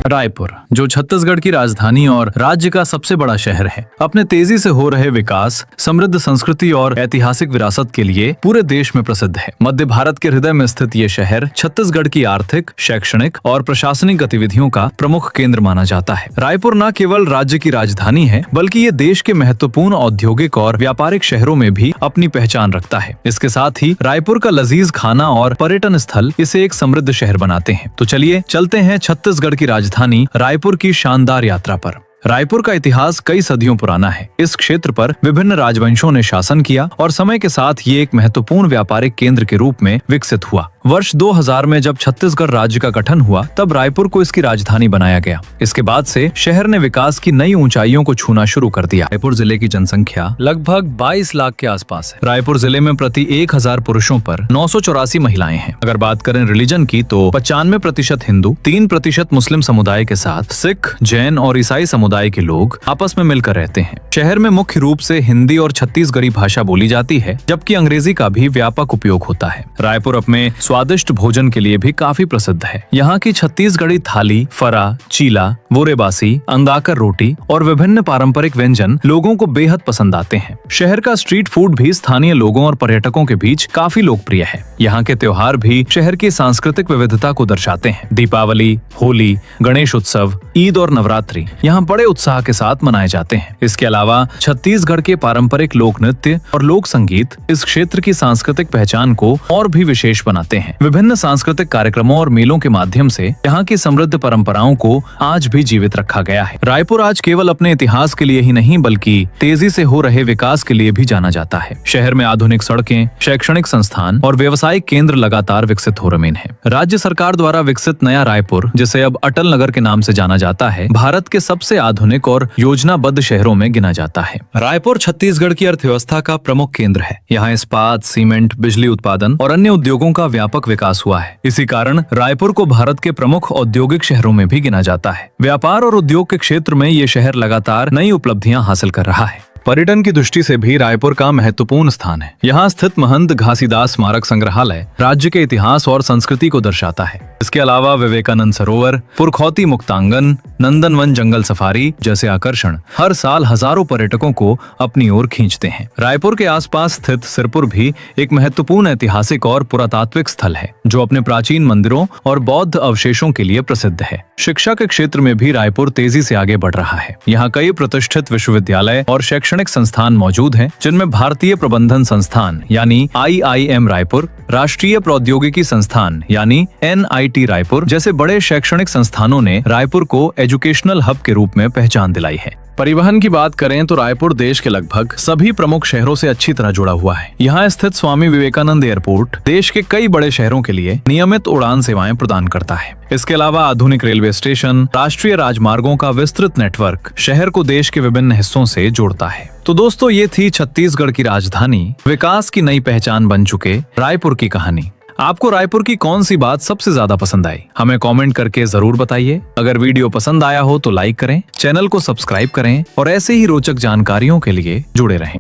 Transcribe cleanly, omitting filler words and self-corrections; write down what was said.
रायपुर, जो छत्तीसगढ़ की राजधानी और राज्य का सबसे बड़ा शहर है, अपने तेजी से हो रहे विकास, समृद्ध संस्कृति और ऐतिहासिक विरासत के लिए पूरे देश में प्रसिद्ध है। मध्य भारत के हृदय में स्थित ये शहर छत्तीसगढ़ की आर्थिक, शैक्षणिक और प्रशासनिक गतिविधियों का प्रमुख केंद्र माना जाता है। रायपुर न केवल राज्य की राजधानी है, बल्कि ये देश के महत्वपूर्ण औद्योगिक और व्यापारिक शहरों में भी अपनी पहचान रखता है। इसके साथ ही रायपुर का लजीज खाना और पर्यटन स्थल इसे एक समृद्ध शहर बनाते हैं। तो चलिए चलते हैं छत्तीसगढ़ की राजधानी रायपुर की शानदार यात्रा पर। रायपुर का इतिहास कई सदियों पुराना है। इस क्षेत्र पर विभिन्न राजवंशों ने शासन किया और समय के साथ ये एक महत्वपूर्ण व्यापारिक केंद्र के रूप में विकसित हुआ। वर्ष 2000 में जब छत्तीसगढ़ राज्य का गठन हुआ, तब रायपुर को इसकी राजधानी बनाया गया। इसके बाद से शहर ने विकास की नई ऊंचाइयों को छूना शुरू कर दिया। रायपुर जिले की जनसंख्या लगभग 22 लाख के आसपास है। रायपुर जिले में प्रति 1000 पुरुषों पर 984 महिलाएं हैं। अगर बात करें रिलीजन की, तो 95% हिंदू, 3% मुस्लिम समुदाय के साथ सिख, जैन और ईसाई समुदाय के लोग आपस में मिलकर रहते हैं। शहर में मुख्य रूप से हिंदी और छत्तीसगढ़ी भाषा बोली जाती है, जबकि अंग्रेजी का भी व्यापक उपयोग होता है। रायपुर अपने स्वादिष्ट भोजन के लिए भी काफी प्रसिद्ध है। यहाँ की छत्तीसगढ़ी थाली, फरा, चीला, बोरेबासी, अंगाकर रोटी और विभिन्न पारंपरिक व्यंजन लोगों को बेहद पसंद आते हैं। शहर का स्ट्रीट फूड भी स्थानीय लोगों और पर्यटकों के बीच काफी लोकप्रिय है। यहाँ के त्योहार भी शहर की सांस्कृतिक विविधता को दर्शाते हैं। दीपावली, होली, गणेश उत्सव, ईद और नवरात्रि यहाँ बड़े उत्साह के साथ मनाए जाते हैं। इसके अलावा छत्तीसगढ़ के पारंपरिक लोक नृत्य और लोक संगीत इस क्षेत्र की सांस्कृतिक पहचान को और भी विशेष बनाते हैं। विभिन्न सांस्कृतिक कार्यक्रमों और मेलों के माध्यम से यहाँ की समृद्ध परंपराओं को आज भी जीवित रखा गया है। रायपुर आज केवल अपने इतिहास के लिए ही नहीं, बल्कि तेजी से हो रहे विकास के लिए भी जाना जाता है। शहर में आधुनिक सड़कें, शैक्षणिक संस्थान और व्यवसायिक केंद्र लगातार विकसित हो रहे हैं। राज्य सरकार द्वारा विकसित नया रायपुर, जिसे अब अटल नगर के नाम से जाना जाता है, भारत के सबसे आधुनिक और योजनाबद्ध शहरों में गिना जाता है। रायपुर छत्तीसगढ़ की अर्थव्यवस्था का प्रमुख केंद्र है। यहाँ इस्पात, सीमेंट, बिजली उत्पादन और अन्य उद्योगों का व्यापक विकास हुआ है। इसी कारण रायपुर को भारत के प्रमुख औद्योगिक शहरों में भी गिना जाता है। व्यापार और उद्योग के क्षेत्र में ये शहर लगातार नई उपलब्धियां हासिल कर रहा है। पर्यटन की दृष्टि से भी रायपुर का महत्वपूर्ण स्थान है। यहाँ स्थित महंत घासीदास स्मारक संग्रहालय राज्य के इतिहास और संस्कृति को दर्शाता है। इसके अलावा विवेकानंद सरोवर, पुरखौती मुक्तांगन, नंदनवन जंगल सफारी जैसे आकर्षण हर साल हजारों पर्यटकों को अपनी ओर खींचते हैं। रायपुर के आसपास स्थित सिरपुर भी एक महत्वपूर्ण ऐतिहासिक और पुरातात्विक स्थल है, जो अपने प्राचीन मंदिरों और बौद्ध अवशेषों के लिए प्रसिद्ध है। शिक्षा के क्षेत्र में भी रायपुर तेजी से आगे बढ़ रहा है। यहाँ कई प्रतिष्ठित विश्वविद्यालय और शैक्षणिक संस्थान मौजूद हैं, जिनमें भारतीय प्रबंधन संस्थान यानी IIM रायपुर, राष्ट्रीय प्रौद्योगिकी संस्थान यानी NIT रायपुर जैसे बड़े शैक्षणिक संस्थानों ने रायपुर को एजुकेशनल हब के रूप में पहचान दिलाई है। परिवहन की बात करें तो रायपुर देश के लगभग सभी प्रमुख शहरों से अच्छी तरह जुड़ा हुआ है। यहाँ स्थित स्वामी विवेकानंद एयरपोर्ट देश के कई बड़े शहरों के लिए नियमित उड़ान सेवाएं प्रदान करता है। इसके अलावा आधुनिक रेलवे स्टेशन, राष्ट्रीय राजमार्गों का विस्तृत नेटवर्क शहर को देश के विभिन्न हिस्सों से जोड़ता है। तो दोस्तों, ये थी छत्तीसगढ़ की राजधानी, विकास की नई पहचान बन चुके रायपुर की कहानी। आपको रायपुर की कौन सी बात सबसे ज्यादा पसंद आई, हमें कमेंट करके जरूर बताइए। अगर वीडियो पसंद आया हो तो लाइक करें, चैनल को सब्सक्राइब करें और ऐसे ही रोचक जानकारियों के लिए जुड़े रहें।